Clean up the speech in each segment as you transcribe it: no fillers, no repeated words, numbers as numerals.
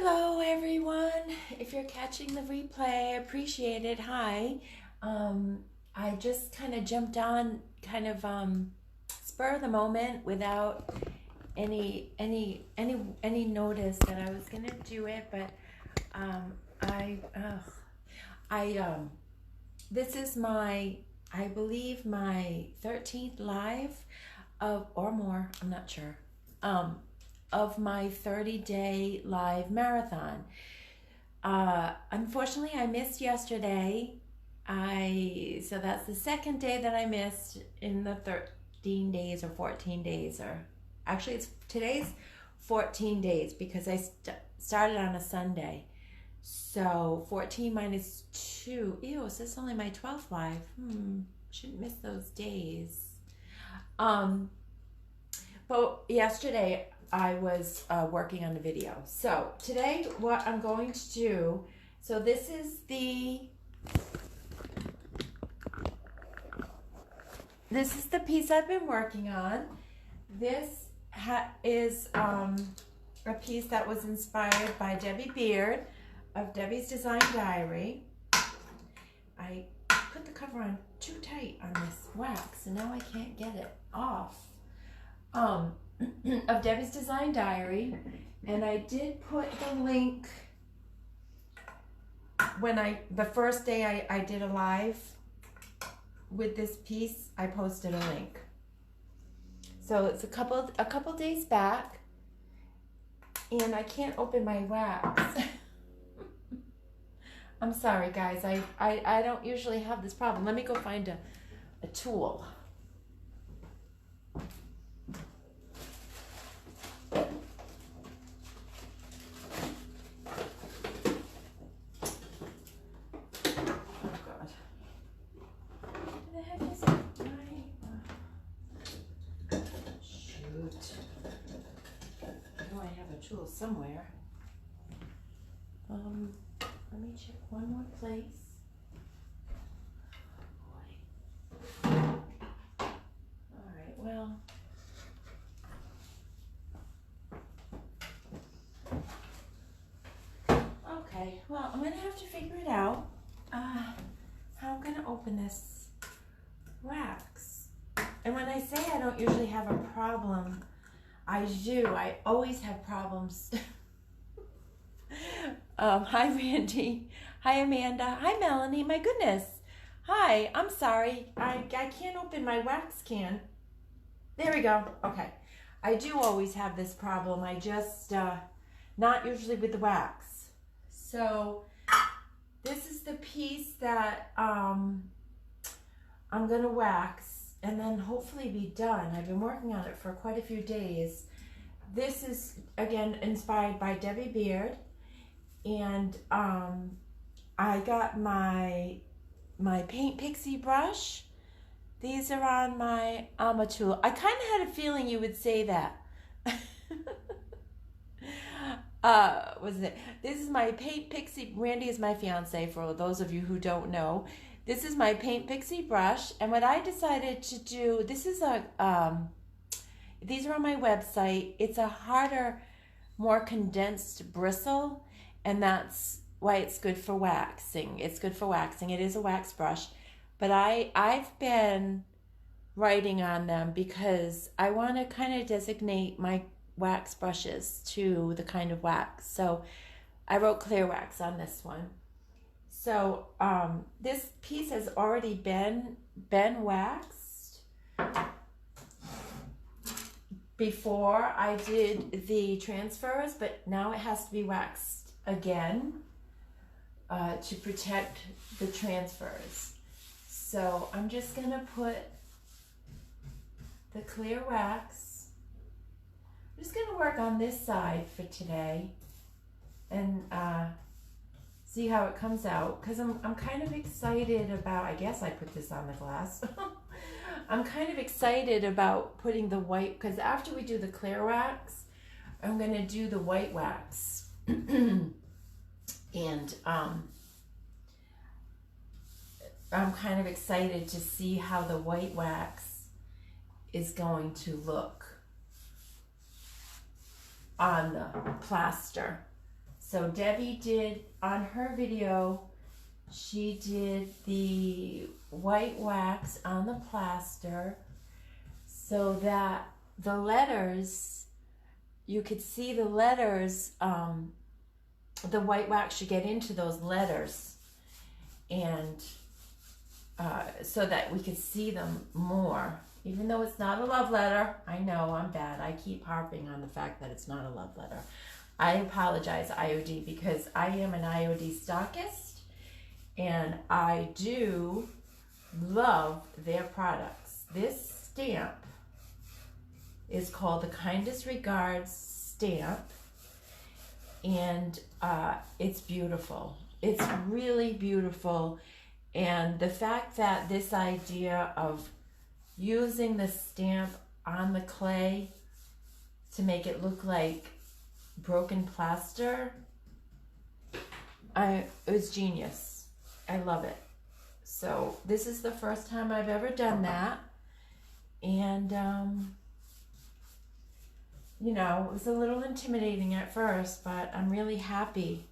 Hello everyone. If you're catching the replay, I appreciate it. Hi. I just kind of jumped on spur of the moment without any notice that I was gonna do it, but this is I believe my 13th live or more, I'm not sure, of my 30-day live marathon. Unfortunately, I missed yesterday. So that's the second day that I missed in the 13 days or 14 days, or actually today's 14 days because I started on a Sunday. So 14 minus 2. Ew, so this is only my 12th live. Shouldn't miss those days. But yesterday I was working on the video. So today what I'm going to do, so this is the piece I've been working on. This is a piece that was inspired by Debbie Beard of Debbie's Design Diary. I put the cover on too tight on this wax and now I can't get it off. Of Debbie's Design Diary, and I did put the link when the first day I did a live with this piece. I posted a link, so it's a couple days back, and I can't open my wax. I'm sorry guys, I don't usually have this problem. Let me go find a tool. Tool somewhere. Let me check one more place. Alright, well. Okay, well, I'm gonna have to figure it out. How I'm gonna open this wax. And when I say I don't usually have a problem, I do. I always have problems. Hi, Randy. Hi, Amanda. Hi, Melanie. My goodness. Hi. I'm sorry. I can't open my wax can. There we go. Okay. I do always have this problem. I just, not usually with the wax. So, this is the piece that I'm going to wax and then hopefully be done. I've been working on it for quite a few days. This is, again, inspired by Debbie Beard. And I got my Paint Pixie brush. These are on my Alma tool. I kind of had a feeling you would say that. This is my Paint Pixie. Randy is my fiance, for those of you who don't know. This is my Paint Pixie brush, and what I decided to do, this is these are on my website. It's a harder, more condensed bristle, and that's why it's good for waxing. It's good for waxing. It is a wax brush, but I've been writing on them because I want to kind of designate my wax brushes to the kind of wax. So I wrote clear wax on this one. So this piece has already been waxed before I did the transfers, but now it has to be waxed again to protect the transfers. So I'm just going to put the clear wax. I'm just going to work on this side for today and see how it comes out, because I'm kind of excited about, I guess I put this on the glass. I'm kind of excited about putting the white, because after we do the clear wax, I'm going to do the white wax. And I'm kind of excited to see how the white wax is going to look on the plaster. So Debbie did, on her video, she did the white wax on the plaster so that the letters, you could see the letters, the white wax should get into those letters, and so that we could see them more. Even though it's not a love letter, I know I'm bad. I keep harping on the fact that it's not a love letter. I apologize, IOD, because I am an IOD stockist, and I do love their products. This stamp is called the Kindest Regards stamp, and it's beautiful. It's really beautiful, and the fact that this idea of using the stamp on the clay to make it look like broken plaster, it was genius. I love it. So this is the first time I've ever done that, and you know, it was a little intimidating at first, but I'm really happy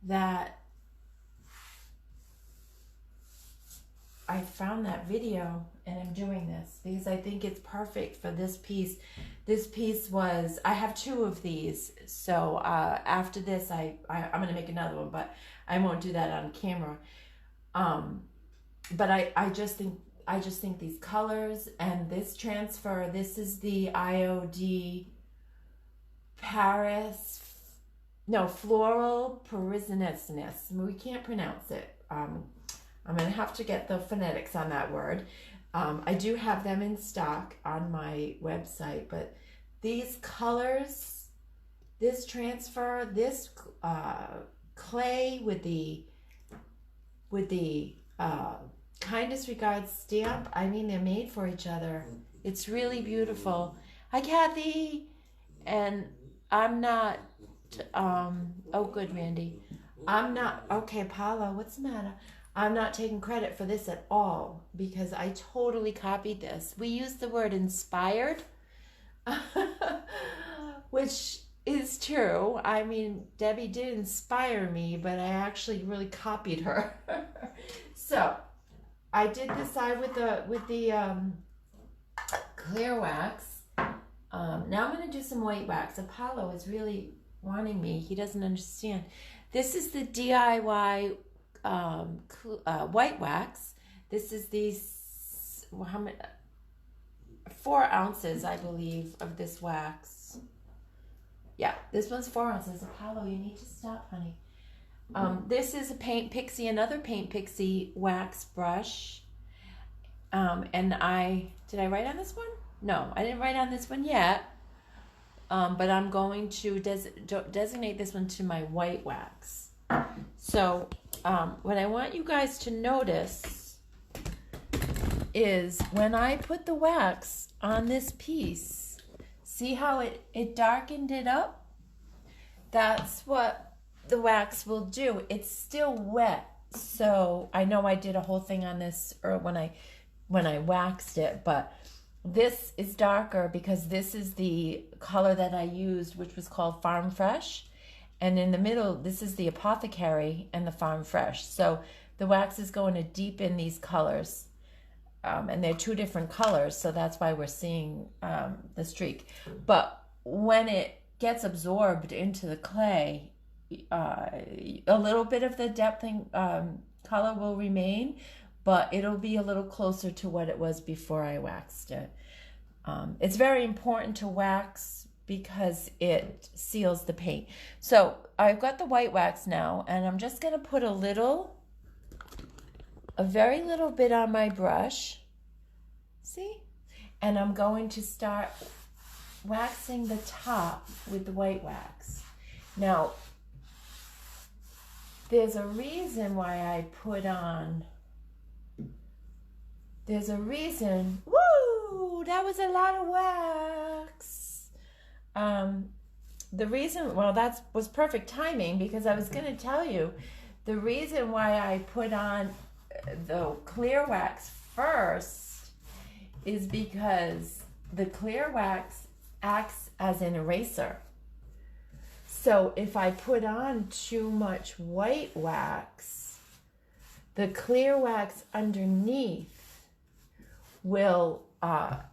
that I found that video and I'm doing this because I think it's perfect for this piece. This piece was, I have 2 of these, so after this I'm going to make another one, but I won't do that on camera. But I just think these colors and this transfer, this is the IOD Floral Parisiennes. We can't pronounce it. I'm going to have to get the phonetics on that word. I do have them in stock on my website, but these colors, this transfer, this clay with the Kindest Regards stamp, I mean, they're made for each other. It's really beautiful. Hi, Kathy. And I'm not, oh, good, Randy. I'm not, okay, Paula, what's the matter? I'm not taking credit for this at all because I totally copied this. We used the word inspired, which is true. I mean, Debbie did inspire me, but I actually really copied her. So I did this side with the clear wax. Now I'm going to do some white wax. Apollo is really wanting me. He doesn't understand. This is the DIY white wax. This is these, how many, 4 ounces, I believe, of this wax. Yeah, this one's 4 ounces. Apollo, you need to stop, honey. This is a Paint Pixie, another Paint Pixie wax brush. And did I write on this one? No, I didn't write on this one yet. But I'm going to designate this one to my white wax. So what I want you guys to notice is when I put the wax on this piece, see how it darkened it up? That's what the wax will do. It's still wet. So I know I did a whole thing on this or when I waxed it, but this is darker because this is the color that I used, which was called Farm Fresh. And in the middle, this is the Apothecary and the Farm Fresh. So the wax is going to deepen these colors. And they're 2 different colors, so that's why we're seeing the streak. But when it gets absorbed into the clay, a little bit of the depthing color will remain, but it'll be a little closer to what it was before I waxed it. It's very important to wax because it seals the paint. So I've got the white wax now, and I'm just going to put a very little bit on my brush. See? And I'm going to start waxing the top with the white wax. Now, there's a reason why I put on, there's a reason, woo, that was a lot of wax. The reason, well, that was perfect timing because I was going to tell you the reason why I put on the clear wax first is because the clear wax acts as an eraser. So if I put on too much white wax, the clear wax underneath will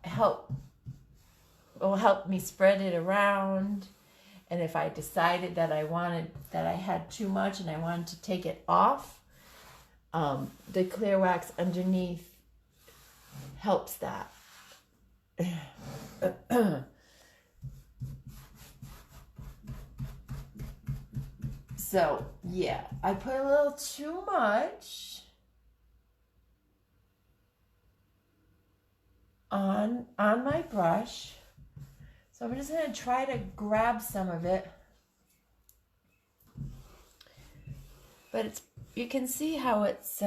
help me spread it around. And if I decided that I had too much and I wanted to take it off, the clear wax underneath helps that. So yeah, I put a little too much on my brush. So I'm just going to try to grab some of it. But you can see how it's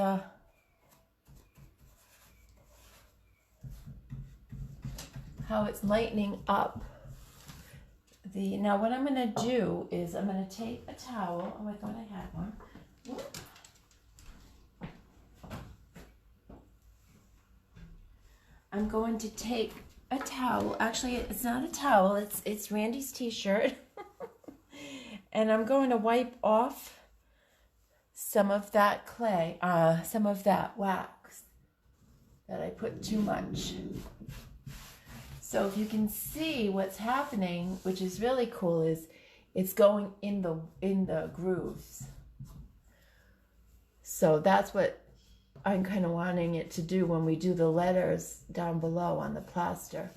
lightening up. Now what I'm going to do is I'm going to take a towel. Oh, I thought I had one. Whoop. I'm going to take a towel. Actually, it's not a towel. It's Randy's t-shirt. And I'm going to wipe off some of that clay, some of that wax that I put too much. So if you can see what's happening, which is really cool, is it's going in the grooves. So that's what I'm kind of wanting it to do when we do the letters down below on the plaster.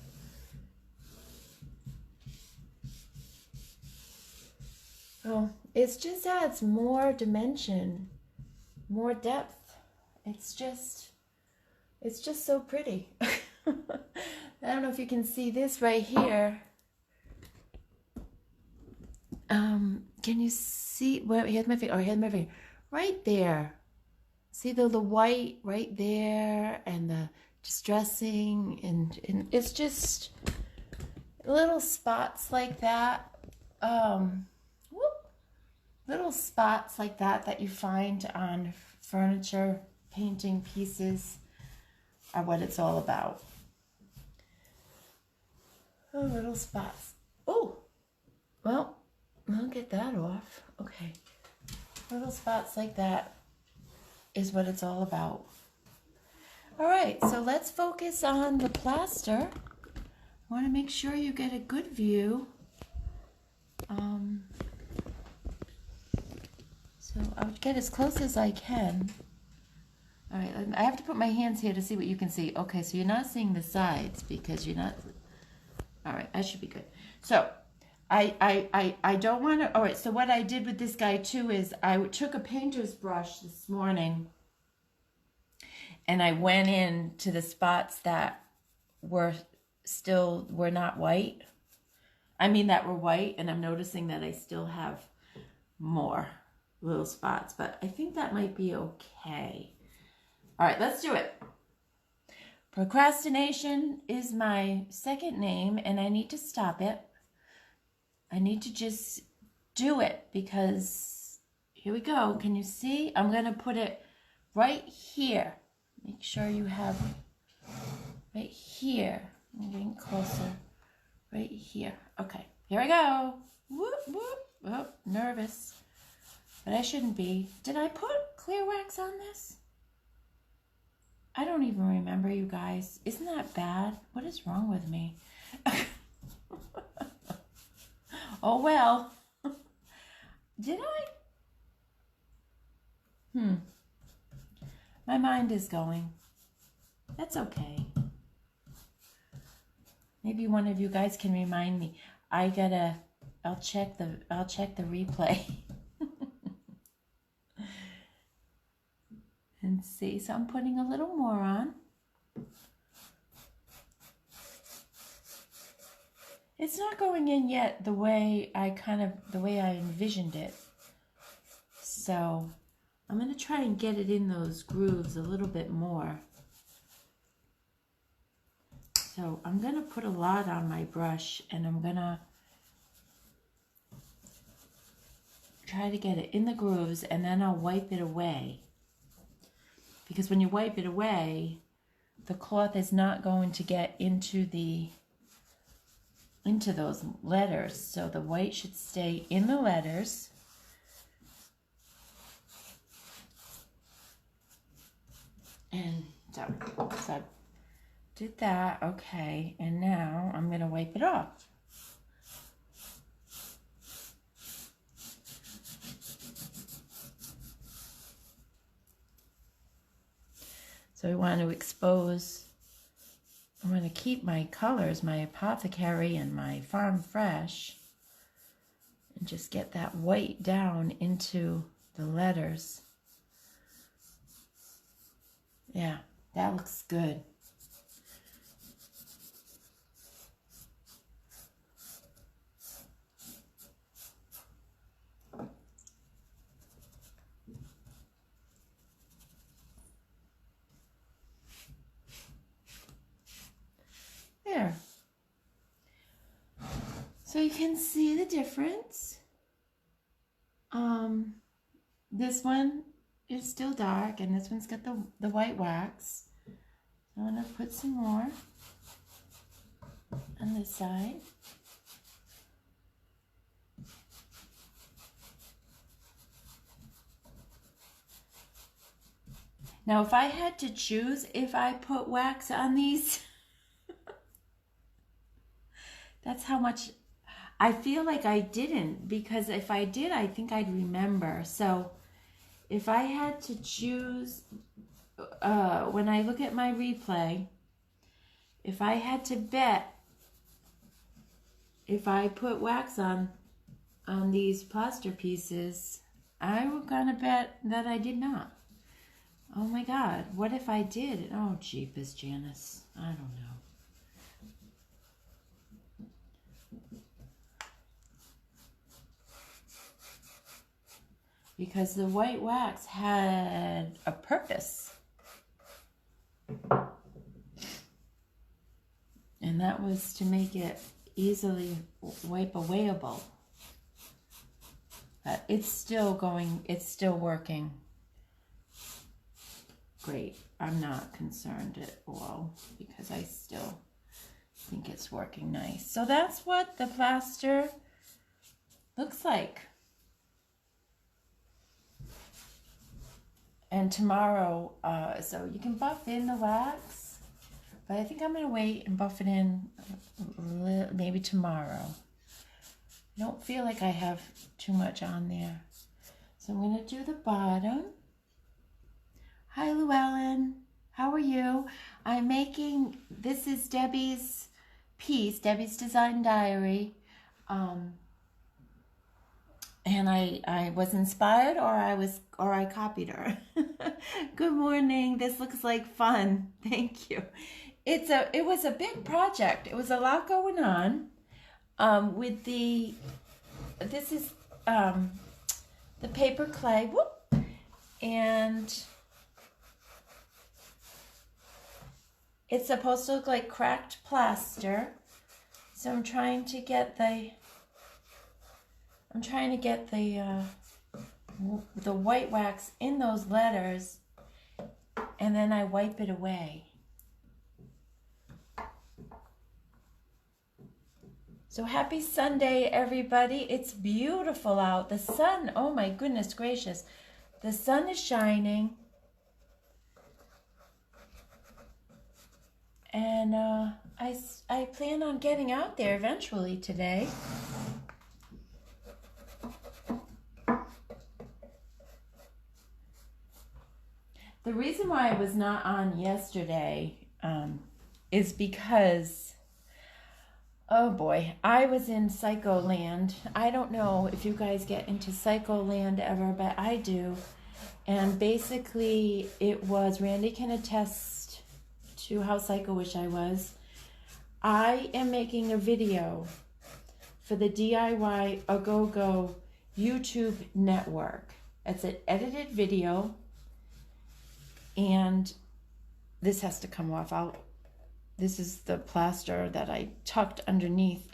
Oh, it just adds more dimension, more depth. It's just so pretty. I don't know if you can see this right here. Can you see? Well, here's my finger. Oh, here's my finger. Right there. See the white right there, and the distressing, and it's just little spots like that. Little spots like that you find on furniture, painting pieces are what it's all about. Oh, little spots. Oh, well, I'll get that off. Okay. Little spots like that is what it's all about. All right, so let's focus on the plaster. I want to make sure you get a good view. So I'll get as close as I can. All right, I have to put my hands here to see what you can see. Okay, so you're not seeing the sides because you're not... All right, that should be good. So I don't want to... All right, so what I did with this guy too is I took a painter's brush this morning and I went in to the spots that were not white. I mean that were white, and I'm noticing that I still have more little spots, but I think that might be okay. All right, let's do it. Procrastination is my second name, and I need to stop it. I need to just do it because here we go. Can you see? I'm going to put it right here. Make sure you have right here. I'm getting closer. Right here. Okay, here I go. Whoop, whoop. Oh, nervous. But I shouldn't be. Did I put clear wax on this? I don't even remember, you guys. Isn't that bad? What is wrong with me? Oh, well. Did I? My mind is going. That's okay. Maybe one of you guys can remind me. I'll check the replay. And see, so I'm putting a little more on. It's not going in yet the way I envisioned it. So I'm going to try and get it in those grooves a little bit more. So I'm going to put a lot on my brush, and I'm going to try to get it in the grooves, and then I'll wipe it away. Because when you wipe it away, the cloth is not going to get into the into those letters. So the white should stay in the letters. And so I did that. Okay, and now I'm going to wipe it off. So I want to expose, I want to keep my colors, my Apothecary and my Farm Fresh, and just get that white down into the letters. Yeah, that looks good. There. So you can see the difference. This one is still dark, and this one's got the white wax. I'm going to put some more on this side. Now, if I had to choose if I put wax on these, that's how much. I feel like I didn't, because if I did, I think I'd remember. So if I had to choose, when I look at my replay, if I had to bet if I put wax on these plaster pieces, I was gonna bet that I did not. Oh my God, what if I did? Oh, jeepers, Janice, I don't know. Because the white wax had a purpose. And that was to make it easily wipe awayable. But it's still going, it's still working great. I'm not concerned at all, because I still think it's working nice. So that's what the plaster looks like. And tomorrow, so you can buff in the wax, but I think I'm going to wait and buff it in maybe tomorrow. I don't feel like I have too much on there. So I'm going to do the bottom. Hi, Llewellyn. How are you? I'm making, this is Debbie's piece, Debbie's Design Diary. And I was inspired, or I copied her. Good morning. This looks like fun. Thank you. It was a big project. It was a lot going on. With this is the paper clay. Whoop, and it's supposed to look like cracked plaster. So I'm trying to get the white wax in those letters, and then I wipe it away. So happy Sunday, everybody. It's beautiful out. The sun, oh my goodness gracious. The sun is shining. And I plan on getting out there eventually today. The reason why I was not on yesterday is because, oh boy, I was in Psycho Land. I don't know if you guys get into Psycho Land ever, but I do. And basically it was, Randy can attest to how psycho-ish I was. I am making a video for the DIY A Go-Go YouTube network. It's an edited video. And this has to come off. This is the plaster that I tucked underneath.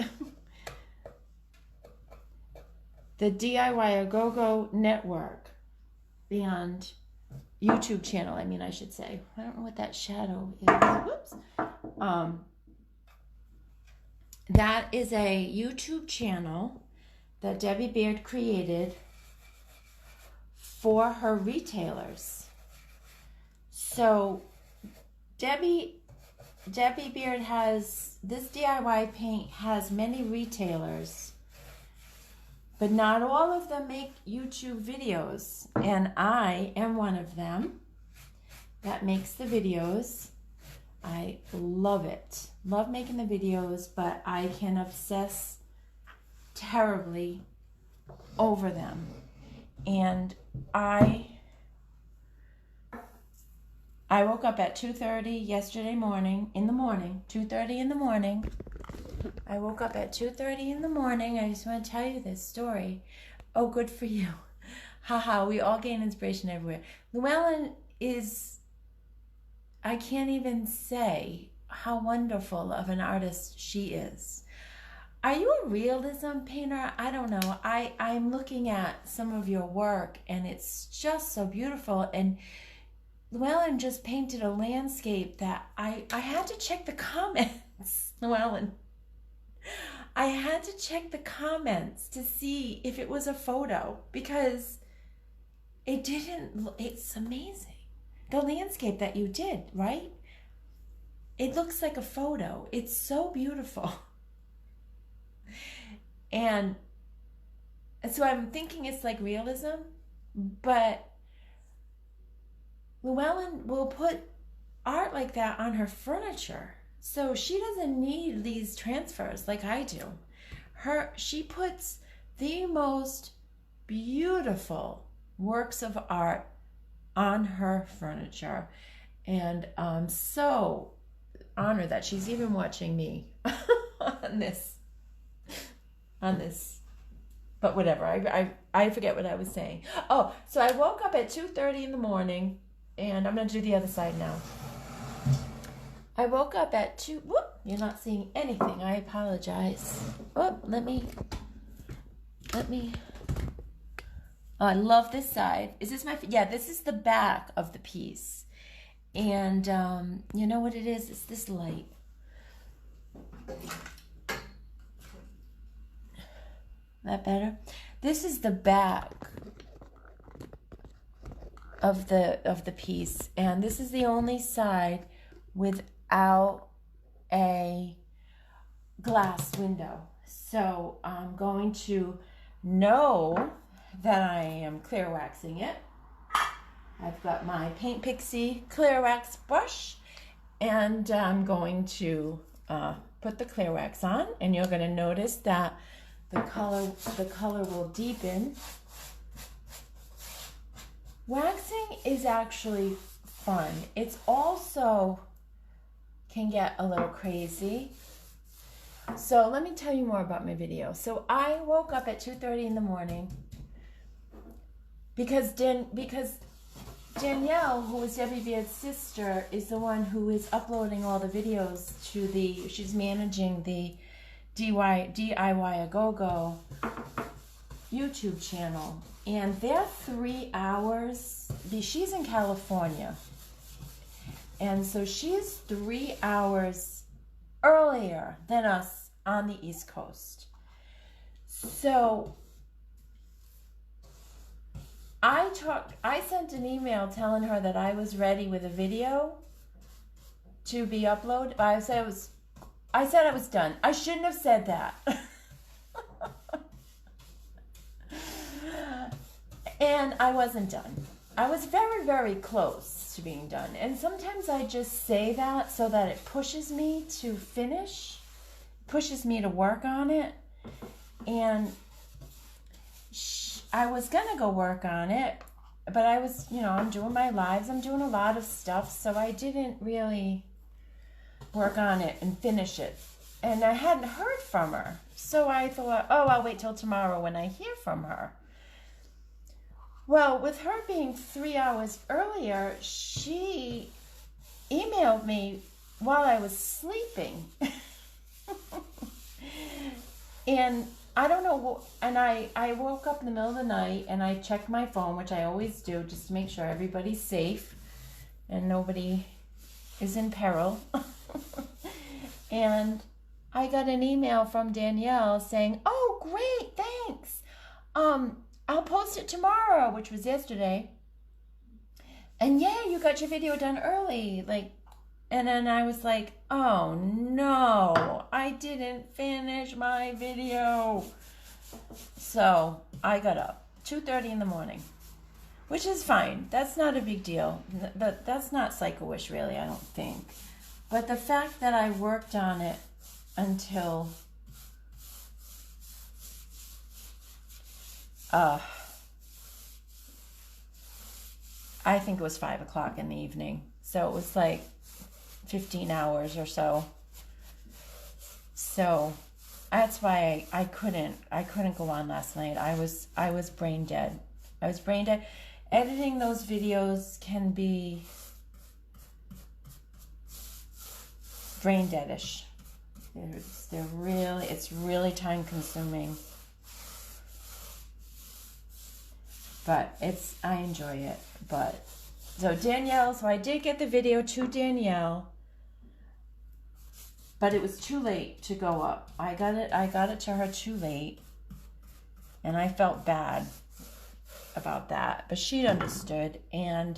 The DIY A Go-Go network and YouTube channel, I should say. I don't know what that shadow is. Whoops. that is a YouTube channel that Debbie Beard created for her retailers. So Debbie Beard has, this DIY paint has many retailers, but not all of them make YouTube videos. And I am one of them that makes the videos. I love it. Love making the videos, but I can obsess terribly over them. And I woke up at 2:30 yesterday morning, 2:30 in the morning. I woke up at 2:30 in the morning. I just want to tell you this story. Oh, good for you. Haha, we all gain inspiration everywhere. Llewellyn is, I can't even say how wonderful of an artist she is. Are you a realism painter? I don't know. I'm looking at some of your work and it's just so beautiful. And Llewellyn just painted a landscape that I had to check the comments. Llewellyn, I had to check the comments to see if it was a photo because it's amazing. The landscape that you did, right? It looks like a photo. It's so beautiful. And so I'm thinking it's like realism, but Llewellyn will put art like that on her furniture. So she doesn't need these transfers like I do. She puts the most beautiful works of art on her furniture. And I'm so honored that she's even watching me on this. But whatever, I forget what I was saying. Oh, so I woke up at 2:30 in the morning, and I'm going to do the other side now. I woke up at 2, whoop, you're not seeing anything, I apologize. Oh, let me, oh, I love this side. Is this yeah, this is the back of the piece. And you know what it is? It's this light. That better? This is the back of the piece, and this is the only side without a glass window. So I'm going to know that I am clear waxing it. I've got my Paint Pixie clear wax brush, and I'm going to put the clear wax on, and you're going to notice that the color will deepen. Waxing is actually fun. It's also can get a little crazy. So let me tell you more about my video. So I woke up at 2:30 in the morning because Danielle, who is Debbie Beard's sister, is the one who is uploading all the videos to she's managing the DIY A Go-Go YouTube channel. And they're 3 hours, she's in California. And so she's 3 hours earlier than us on the East Coast. So I sent an email telling her that I was ready with a video to be uploaded. I said I was done. I shouldn't have said that. And I wasn't done. I was very, very close to being done. And sometimes I just say that so that it pushes me to finish, pushes me to work on it. And I was going to go work on it, but I was, I'm doing my lives. I'm doing a lot of stuff, so I didn't really work on it and finish it. And I hadn't heard from her. So I thought, I'll wait till tomorrow when I hear from her. Well, with her being 3 hours earlier, she emailed me while I was sleeping. And I don't know, and I woke up in the middle of the night and I checked my phone, which I always do, just to make sure everybody's safe and nobody is in peril. And I got an email from Danielle saying, "Oh, great, thanks. I'll post it tomorrow," which was yesterday. "And yeah, you got your video done early." And then I was like, "Oh no, I didn't finish my video." So I got up 2:30 in the morning, which is fine. That's not a big deal. But that's not Psycho-ish, really, I don't think. But the fact that I worked on it until I think it was 5 o'clock in the evening. So it was like 15 hours or so. So that's why I couldn't go on last night. I was brain dead. I was brain dead. Editing those videos can be brain deadish. It's really time consuming. But I enjoy it. But so Danielle, so I did get the video to Danielle, but it was too late to go up. I got it to her too late, and I felt bad about that. But she understood, and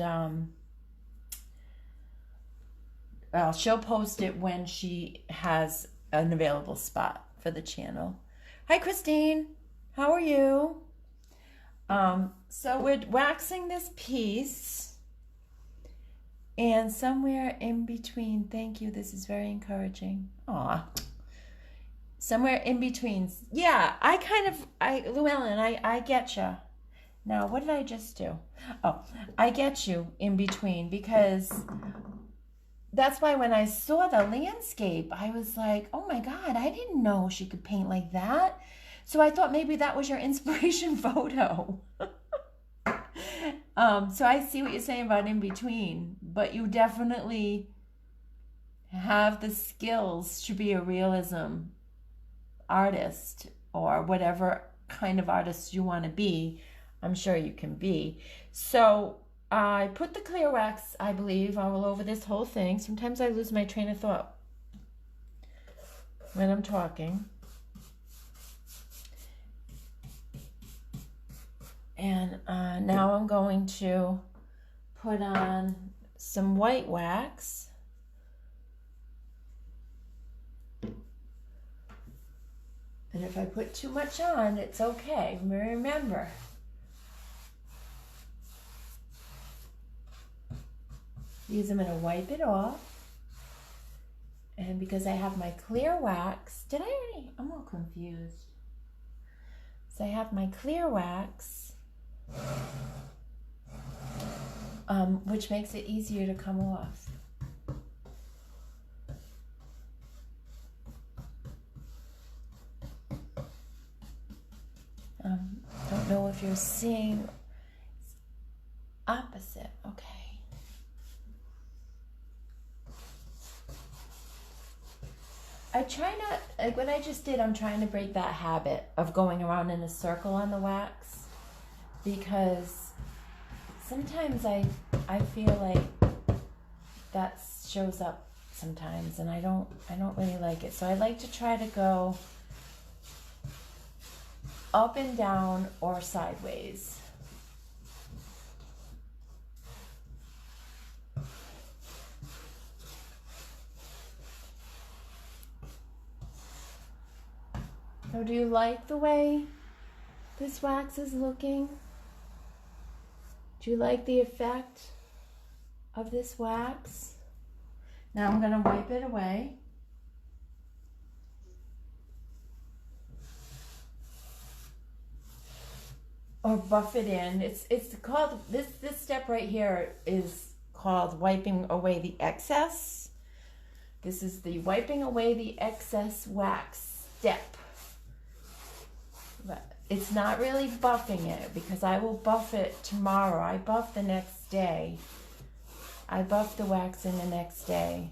well, she'll post it when she has an available spot for the channel. Hi, Christine. How are you? So we're waxing this piece, and somewhere in between, thank you, this is very encouraging. Aw. Somewhere in between. Yeah, Llewellyn, I get you. Now, what did I just do? Oh, I get you in between, because that's why when I saw the landscape, I was like, oh my God, I didn't know she could paint like that. So I thought maybe that was your inspiration photo. So I see what you're saying about in between, but you definitely have the skills to be a realism artist, or whatever kind of artist you want to be. I'm sure you can be. So I put the clear wax, I believe, all over this whole thing. Sometimes I lose my train of thought when I'm talking. And now I'm going to put on some white wax. And if I put too much on, it's okay. Remember, because I'm going to wipe it off. And because I have my clear wax, I'm all confused. So I have my clear wax, which makes it easier to come off. Don't know if you're seeing opposite. Okay. I try not, like what I just did, I'm trying to break that habit of going around in a circle on the wax, because sometimes I feel like that shows up sometimes, and I don't really like it. So I like to try to go up and down or sideways. So do you like the way this wax is looking? Do you like the effect of this wax? Now I'm going to wipe it away. Or buff it in. It's called, this step right here is called wiping away the excess. This is the wiping away the excess wax step. But it's not really buffing it, because I will buff it tomorrow. I buff the next day. I buff the wax in the next day.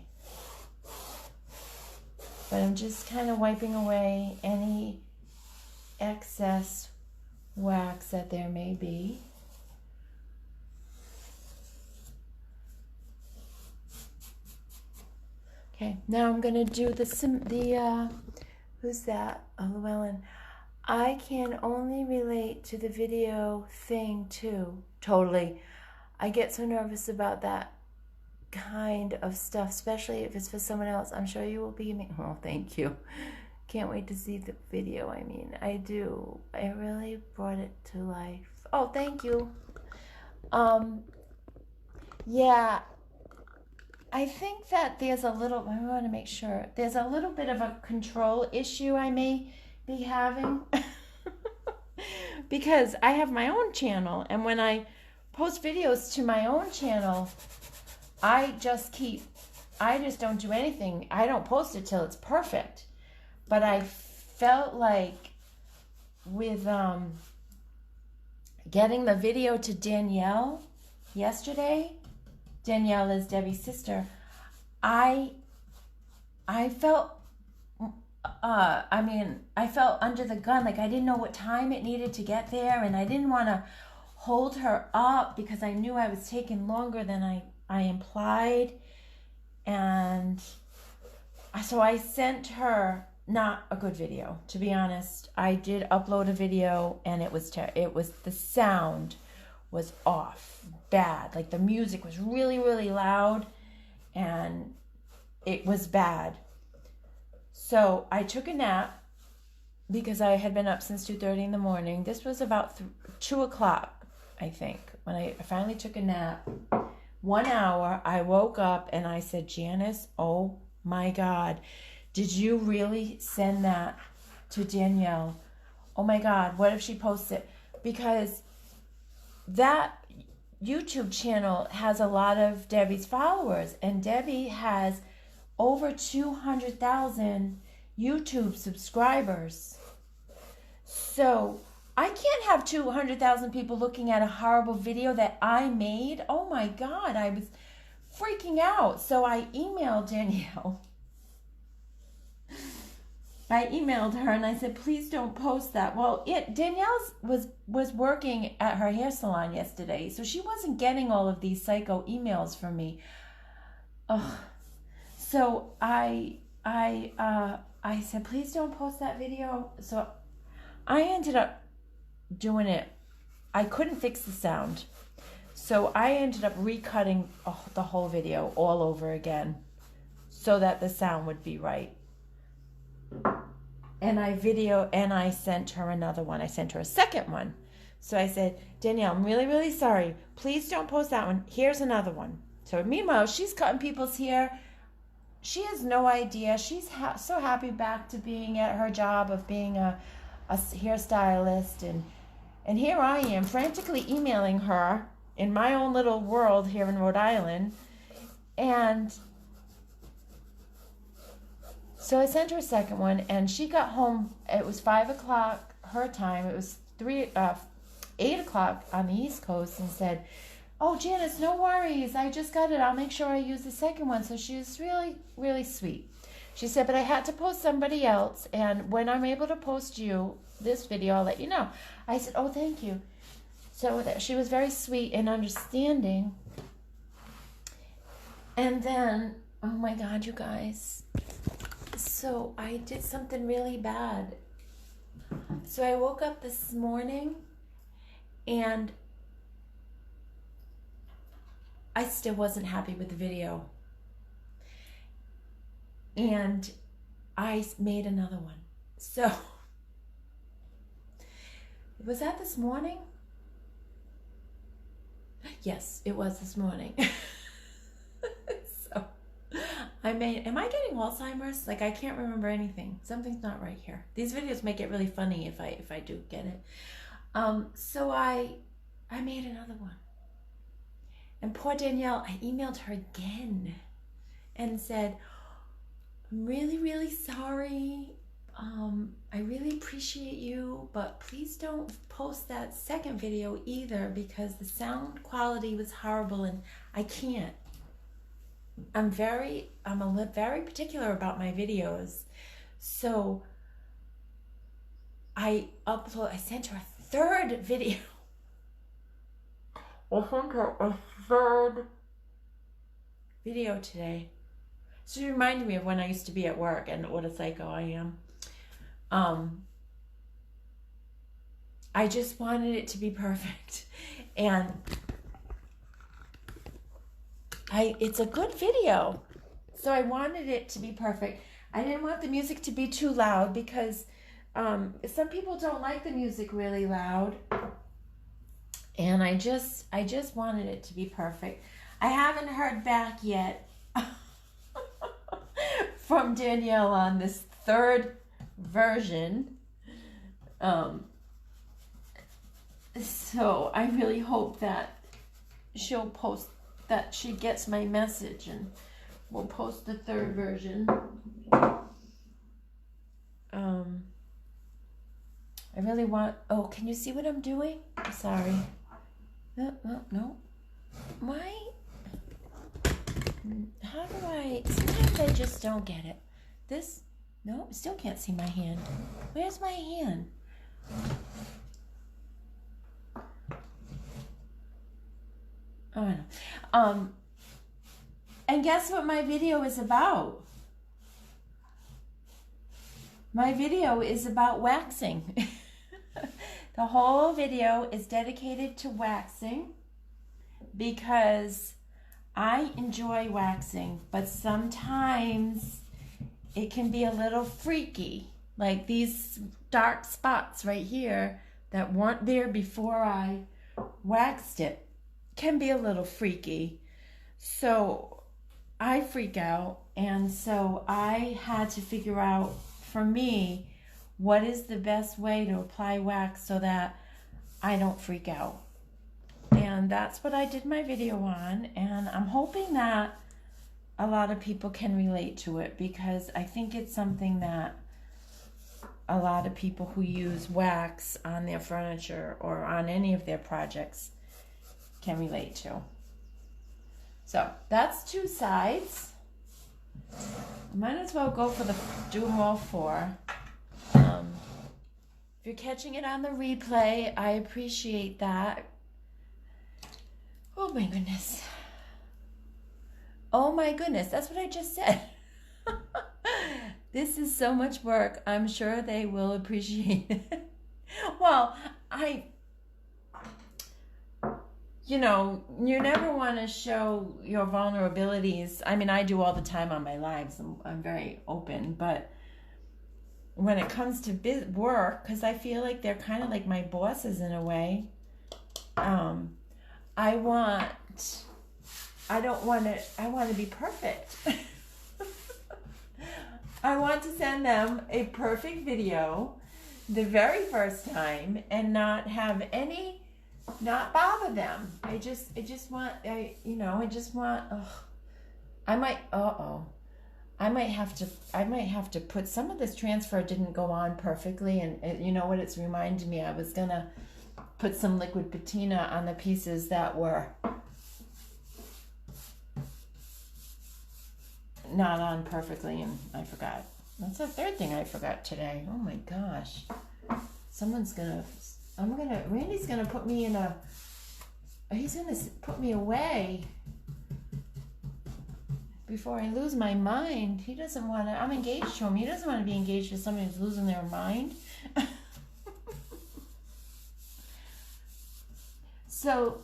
But I'm just kind of wiping away any excess wax that there may be. Okay, now I'm going to do the Who's that? Oh, Llewellyn. I can only relate to the video thing too. Totally. I get so nervous about that kind of stuff, especially if it's for someone else. I'm sure you will be. Oh, thank you. Can't wait to see the video. I mean, I do. I really brought it to life. Oh, thank you. Yeah, I think that there's a little, I want to make sure, there's a little bit of a control issue I may be having. Because I have my own channel, and when I post videos to my own channel, I just don't do anything. I don't post it till it's perfect. But I felt like with getting the video to Danielle yesterday, Danielle is Debbie's sister, I felt I felt under the gun. Like I didn't know what time it needed to get there, and I didn't want to hold her up because I knew I was taking longer than I implied. And so I sent her not a good video, to be honest. I did upload a video, and it was the sound was off, bad. Like the music was really, really loud, and it was bad. So I took a nap because I had been up since 2:30 in the morning. This was about 2 o'clock, I think, when I finally took a nap. 1 hour, I woke up and I said, Janice, oh my God, did you really send that to Danielle? Oh my God, what if she posts it? Because that YouTube channel has a lot of Debbie's followers, and Debbie has over 200,000 YouTube subscribers. So I can't have 200,000 people looking at a horrible video that I made. Oh my God, I was freaking out. So I emailed Danielle. I emailed her and I said, please don't post that. Well, Danielle was working at her hair salon yesterday, so she wasn't getting all of these psycho emails from me. Ugh. So I said, please don't post that video. So I ended up doing it. I couldn't fix the sound. So I ended up recutting the whole video all over again so that the sound would be right. And I sent her another one. I sent her a second one. So I said, Danielle, I'm really, really sorry. Please don't post that one. Here's another one. So meanwhile, she's cutting people's hair. She has no idea. She's so happy back to being at her job of being a hairstylist. And here I am frantically emailing her in my own little world here in Rhode Island. And so I sent her a second one, and she got home. It was 5 o'clock her time. It was 8 o'clock on the East Coast, and said, oh, Janice, no worries. I just got it. I'll make sure I use the second one. So she was really, really sweet. She said, but I had to post somebody else, and when I'm able to post this video, I'll let you know. I said, oh, thank you. So she was very sweet and understanding. And then, oh my God, you guys. So I did something really bad. So I woke up this morning and I still wasn't happy with the video. And I made another one. So, was that this morning? Yes, it was this morning. So, am I getting Alzheimer's? Like, I can't remember anything. Something's not right here. These videos make it really funny if I do get it. So I made another one. And poor Danielle, I emailed her again and said, I'm really, really sorry. I really appreciate you, but please don't post that second video either because the sound quality was horrible and I can't. I'm very particular about my videos. So I sent her a third video. I sent her a third video today. So it reminded me of when I used to be at work and what a psycho I am. I just wanted it to be perfect. And it's a good video. So I wanted it to be perfect. I didn't want the music to be too loud because some people don't like the music really loud. And I just wanted it to be perfect. I haven't heard back yet from Danielle on this third version. So I really hope that she'll post, that she gets my message, and we'll post the third version. I really want, oh, can you see what I'm doing? I'm sorry. No. Why? How do I, sometimes I just don't get it. This, no, I still can't see my hand. Where's my hand? Oh, I know. And guess what my video is about? My video is about waxing. The whole video is dedicated to waxing because I enjoy waxing, but sometimes it can be a little freaky. Like these dark spots right here that weren't there before I waxed it can be a little freaky. So I freak out, and so I had to figure out for me what is the best way to apply wax so that I don't freak out. And that's what I did my video on, and I'm hoping that a lot of people can relate to it because I think it's something that a lot of people who use wax on their furniture or on any of their projects can relate to. So that's two sides. Might as well go for do them all four. If you're catching it on the replay, I appreciate that. Oh my goodness. Oh my goodness, that's what I just said. This is so much work. I'm sure they will appreciate it. Well, you know, you never want to show your vulnerabilities. I mean, I do all the time on my lives. I'm very open, but when it comes to work, because I feel like they're kind of like my bosses in a way, I want to be perfect. I want to send them a perfect video the very first time and not bother them. I just want, I might have to put some of this transfer didn't go on perfectly, and you know what it's reminded me, I was gonna put some liquid patina on the pieces that were not on perfectly, and I forgot. That's the third thing I forgot today. Oh my gosh. Randy's gonna put me in he's gonna put me away before I lose my mind. He doesn't want to, I'm engaged to him. He doesn't want to be engaged to somebody who's losing their mind. So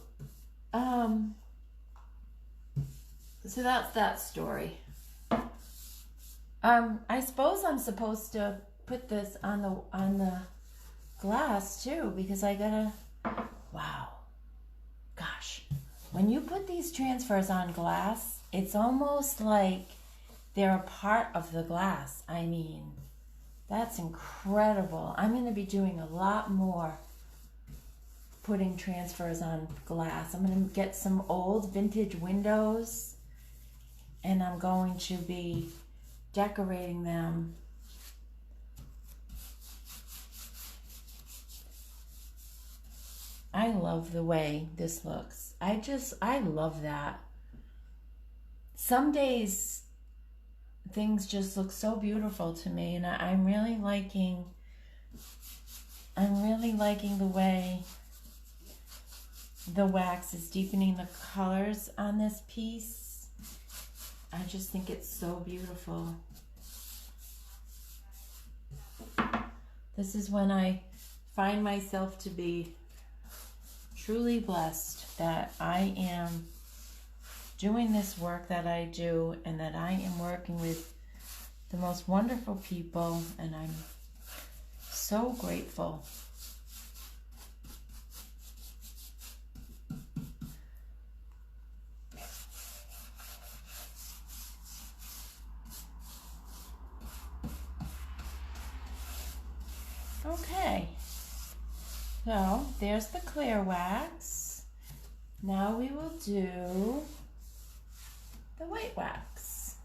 that's that story. I suppose I'm supposed to put this on the glass too, because I gotta, wow, gosh, when you put these transfers on glass, it's almost like they're a part of the glass. I mean, that's incredible. I'm going to be doing a lot more putting transfers on glass. I'm going to get some old vintage windows, and I'm going to be decorating them. I love the way this looks. I love that. Some days things just look so beautiful to me, and I'm really liking the way the wax is deepening the colors on this piece. I just think it's so beautiful. This is when I find myself to be truly blessed that I am doing this work that I do, and that I am working with the most wonderful people, and I'm so grateful. Okay, so there's the clear wax. Now we will do the white wax.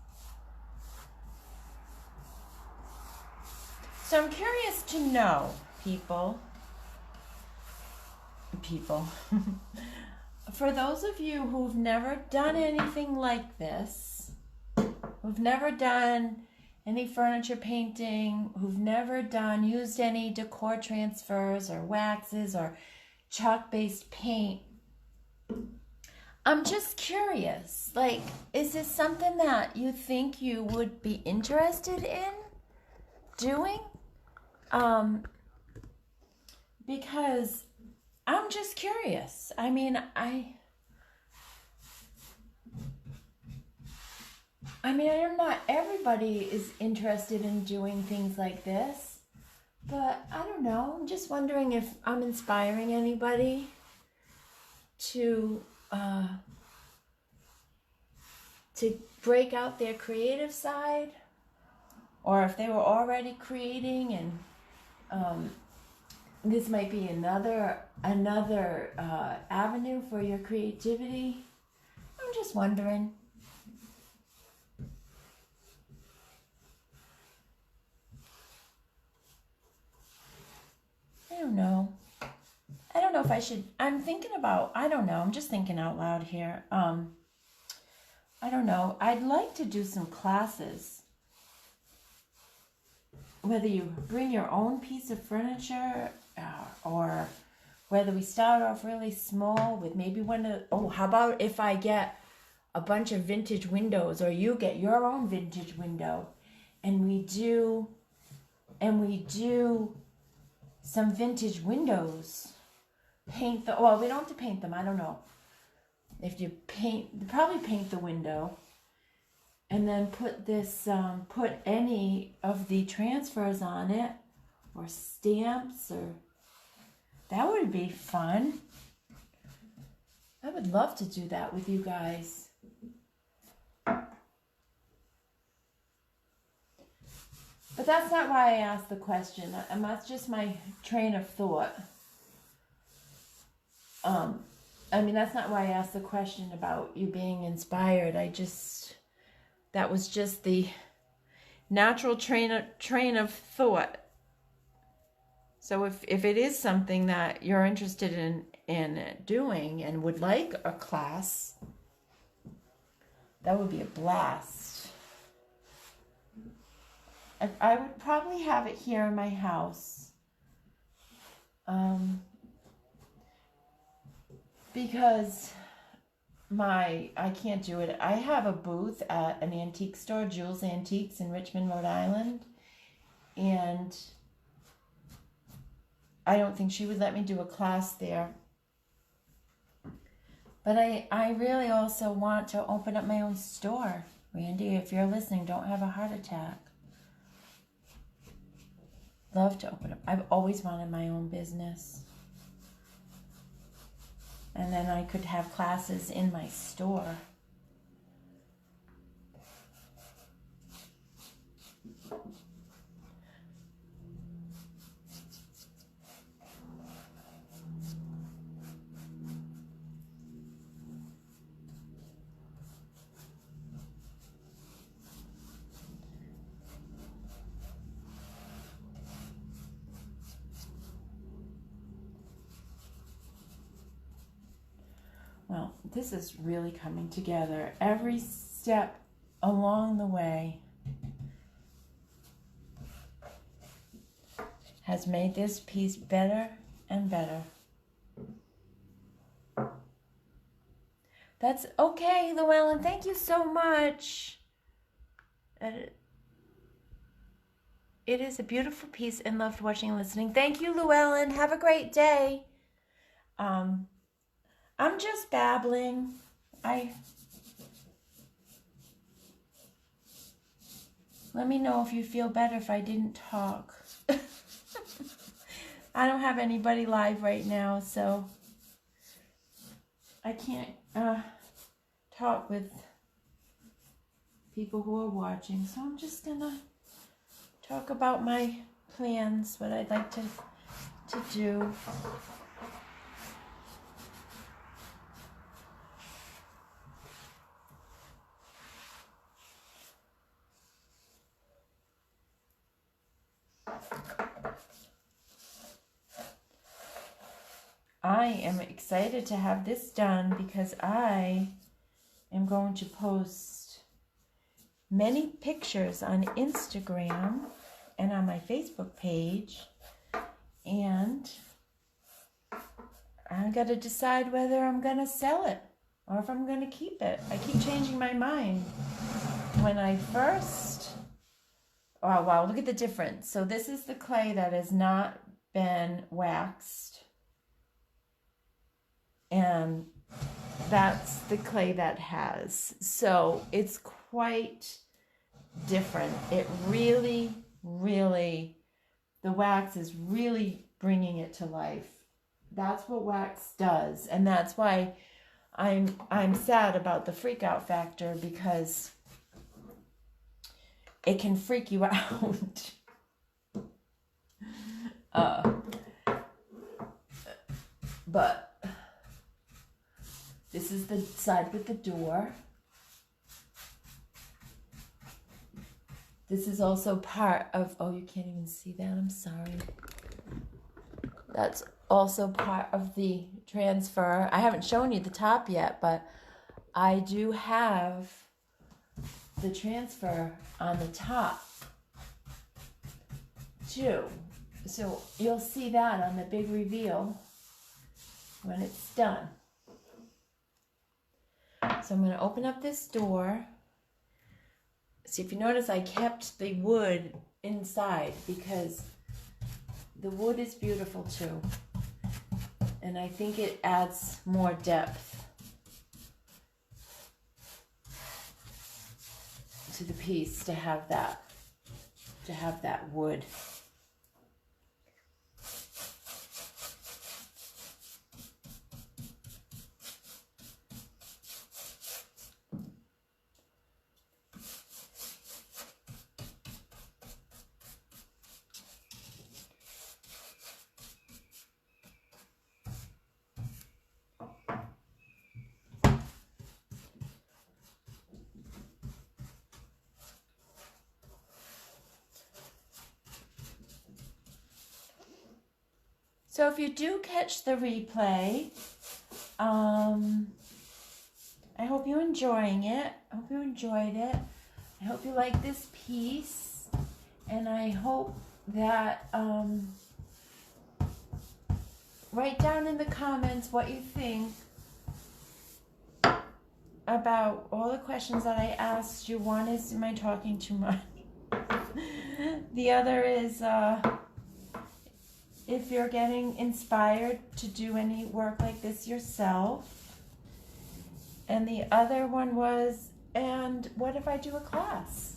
So I'm curious to know, people, for those of you who've never done anything like this, who've never done any furniture painting, who've never used any decor transfers or waxes or chalk-based paint, I'm just curious, like, is this something that you think you would be interested in doing? Because I'm just curious. I mean, I am not, everybody is interested in doing things like this, but I don't know. I'm just wondering if I'm inspiring anybody to break out their creative side, or if they were already creating, and this might be another avenue for your creativity. I'm just wondering. I don't know. I don't know if I should. I'm thinking about, I don't know. I'm just thinking out loud here. I don't know. I'd like to do some classes. Whether you bring your own piece of furniture, or whether we start off really small with maybe how about if I get a bunch of vintage windows, or you get your own vintage window, and we do some vintage windows. We don't have to paint them. I don't know. If you probably paint the window, and then put any of the transfers on it, or stamps, or that would be fun. I would love to do that with you guys. But that's not why I asked the question. That's just my train of thought. That's not why I asked the question about you being inspired. That was just the natural train of thought. So if it is something that you're interested in doing and would like a class, that would be a blast. I would probably have it here in my house. Because I can't do it. I have a booth at an antique store, Jules Antiques in Richmond, Rhode Island, and I don't think she would let me do a class there. But I really also want to open up my own store. Randy, if you're listening, don't have a heart attack. Love to open up. I've always wanted my own business. And then I could have classes in my store. Well, this is really coming together. Every step along the way has made this piece better and better. That's okay, Llewellyn. Thank you so much. It is a beautiful piece and loved watching and listening. Thank you, Llewellyn. Have a great day. I'm just babbling. Let me know if you feel better if I didn't talk. I don't have anybody live right now, so I can't talk with people who are watching. So I'm just gonna talk about my plans, what I'd like to do. I am excited to have this done because I am going to post many pictures on Instagram and on my Facebook page, and I got to decide whether I'm going to sell it or if I'm going to keep it. I keep changing my mind. When I first, oh wow, look at the difference. So this is the clay that has not been waxed. And that's the clay that has. So it's quite different. It really, the wax is really bringing it to life. That's what wax does. And that's why I'm sad about the freak out factor, because it can freak you out. But this is the side with the door. This is also part of, oh, you can't even see that, I'm sorry. That's also part of the transfer. I haven't shown you the top yet, but I do have the transfer on the top too. So you'll see that on the big reveal when it's done. So I'm going to open up this door. See, if you notice, I kept the wood inside because the wood is beautiful too. And I think it adds more depth to the piece to have that wood. So if you do catch the replay, I hope you're enjoying it. I hope you enjoyed it. I hope you like this piece. And I hope that, write down in the comments what you think about all the questions that I asked you. One is, am I talking too much? The other is, if you're getting inspired to do any work like this yourself. And the other one was, and what if I do a class?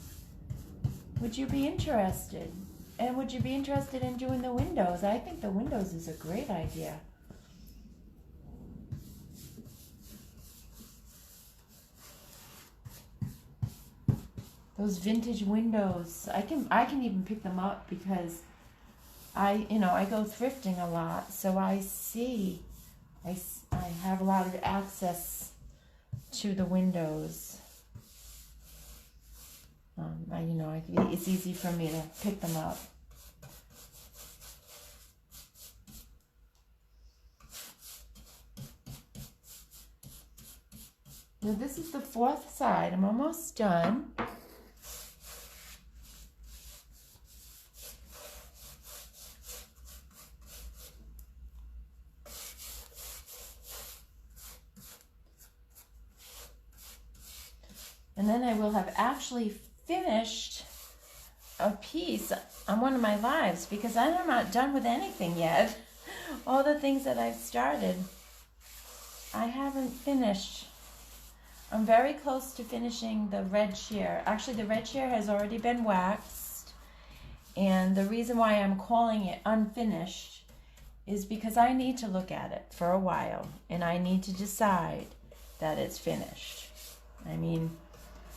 Would you be interested? And would you be interested in doing the windows? I think the windows is a great idea. Those vintage windows, I can even pick them up because I go thrifting a lot, so I have a lot of access to the windows. It's easy for me to pick them up. Now this is the fourth side. I'm almost done. And then I will have actually finished a piece on one of my lives because I'm not done with anything yet. All the things that I've started, I haven't finished. I'm very close to finishing the red sheer. Actually, the red sheer has already been waxed. And the reason why I'm calling it unfinished is because I need to look at it for a while. And I need to decide that it's finished. I mean,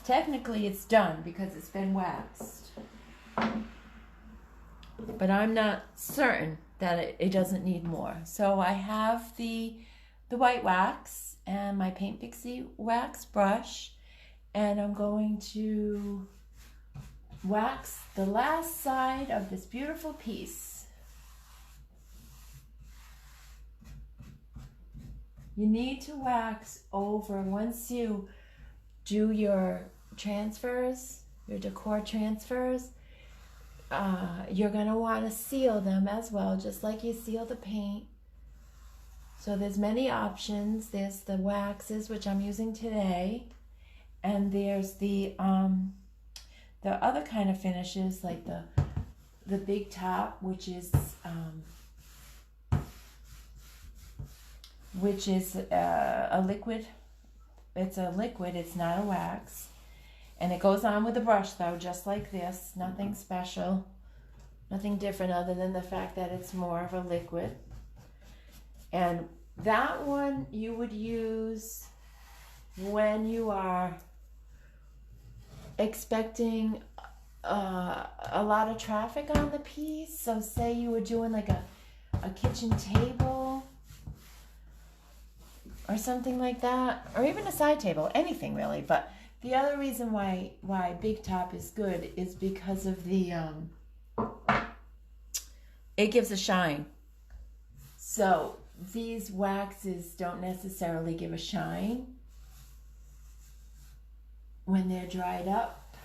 technically it's done because it's been waxed. But I'm not certain that it doesn't need more. So I have the white wax and my Paint Pixie wax brush, and I'm going to wax the last side of this beautiful piece. You need to wax over once you do your transfers, your decor transfers. You're going to want to seal them as well, just like you seal the paint. So there's many options. There's the waxes, which I'm using today, and there's the other kind of finishes, like the big top, which is a liquid. It's a liquid. It's not a wax. And it goes on with the brush, though, just like this. Nothing special. Nothing different other than the fact that it's more of a liquid. And that one you would use when you are expecting a lot of traffic on the piece. So say you were doing like a kitchen table or something like that. Or even a side table. Anything, really. But the other reason why Big Top is good is because of the it gives a shine. So these waxes don't necessarily give a shine when they're dried up.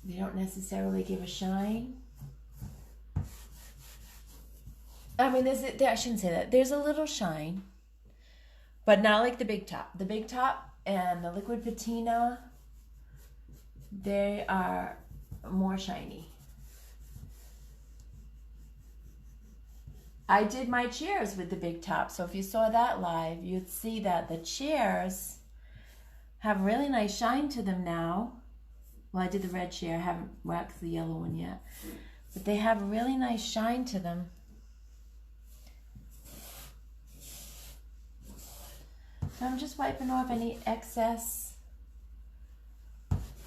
They don't necessarily give a shine. I mean, I shouldn't say that. There's a little shine, but not like the Big Top. The Big Top and the liquid patina, they are more shiny. I did my chairs with the Big Top, so if you saw that live, you'd see that the chairs have really nice shine to them now. Well, I did the red chair. I haven't waxed the yellow one yet. But they have a really nice shine to them. So I'm just wiping off any excess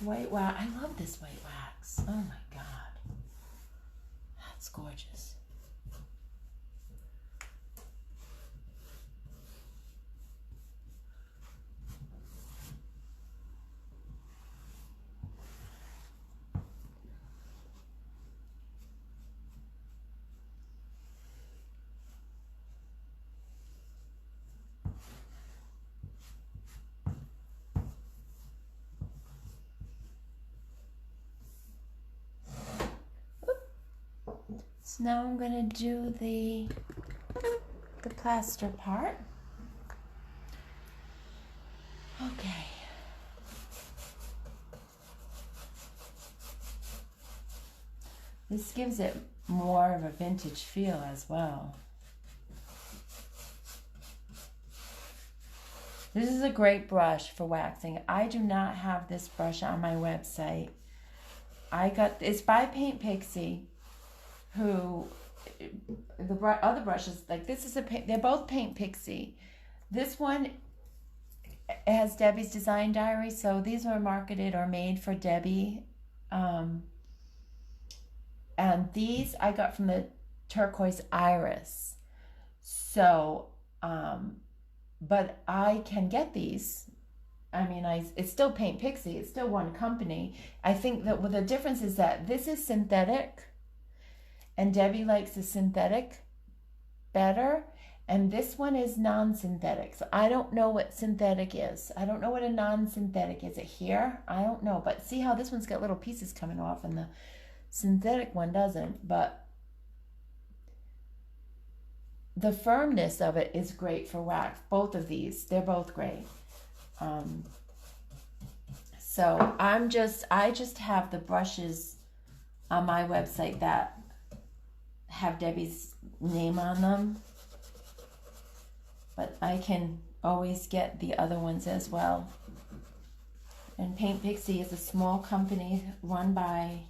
white wax. I love this white wax. Oh my God. That's gorgeous. So now I'm going to do the plaster part. Okay. This gives it more of a vintage feel as well. This is a great brush for waxing. I do not have this brush on my website. It's by Paint Pixie, who the other brushes, like this is they're both Paint Pixie. This one has Debbie's Design Diary, so these were marketed or made for Debbie. And these I got from the Turquoise Iris. So, but I can get these. I mean, it's still Paint Pixie. It's still one company. I think that the difference is that this is synthetic, and Debbie likes the synthetic better, and this one is non-synthetic. So I don't know what synthetic is. I don't know what a non-synthetic is. It here? I don't know. But see how this one's got little pieces coming off and the synthetic one doesn't. But the firmness of it is great for wax. Both of these, they're both great. So I just have the brushes on my website that have Debbie's name on them, but I can always get the other ones as well. And Paint Pixie is a small company run by,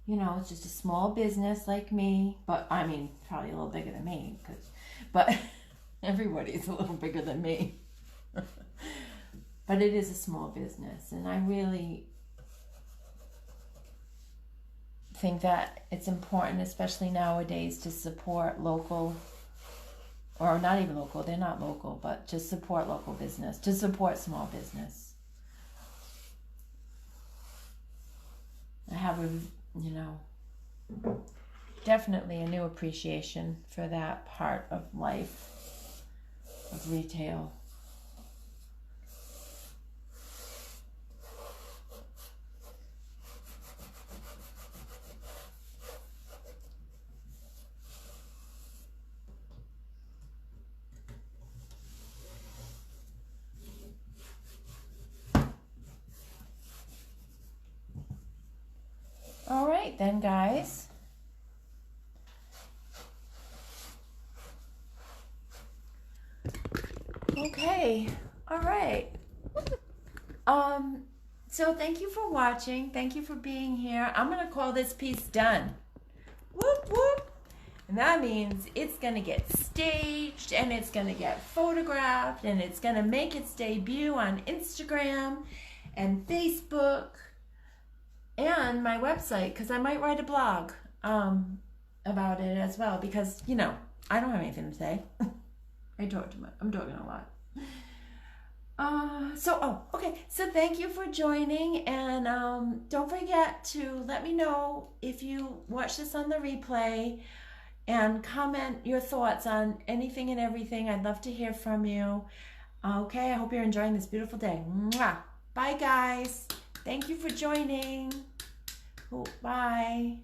it's just a small business like me, but I mean, probably a little bigger than me, but everybody's a little bigger than me. But it is a small business, and I really think that it's important, especially nowadays, to support local, or not even local, they're not local, but just support local business, to support small business. I have definitely a new appreciation for that part of life, of retail. All right then, guys. Okay. All right. So thank you for watching. Thank you for being here. I'm going to call this piece done. Whoop, whoop. And that means it's going to get staged, and it's going to get photographed, and it's going to make its debut on Instagram and Facebook and my website, because I might write a blog about it as well, because, I don't have anything to say. I'm talking a lot. Okay. So thank you for joining, and don't forget to let me know if you watch this on the replay, and comment your thoughts on anything and everything. I'd love to hear from you. Okay, I hope you're enjoying this beautiful day. Mwah. Bye, guys. Thank you for joining. Bye.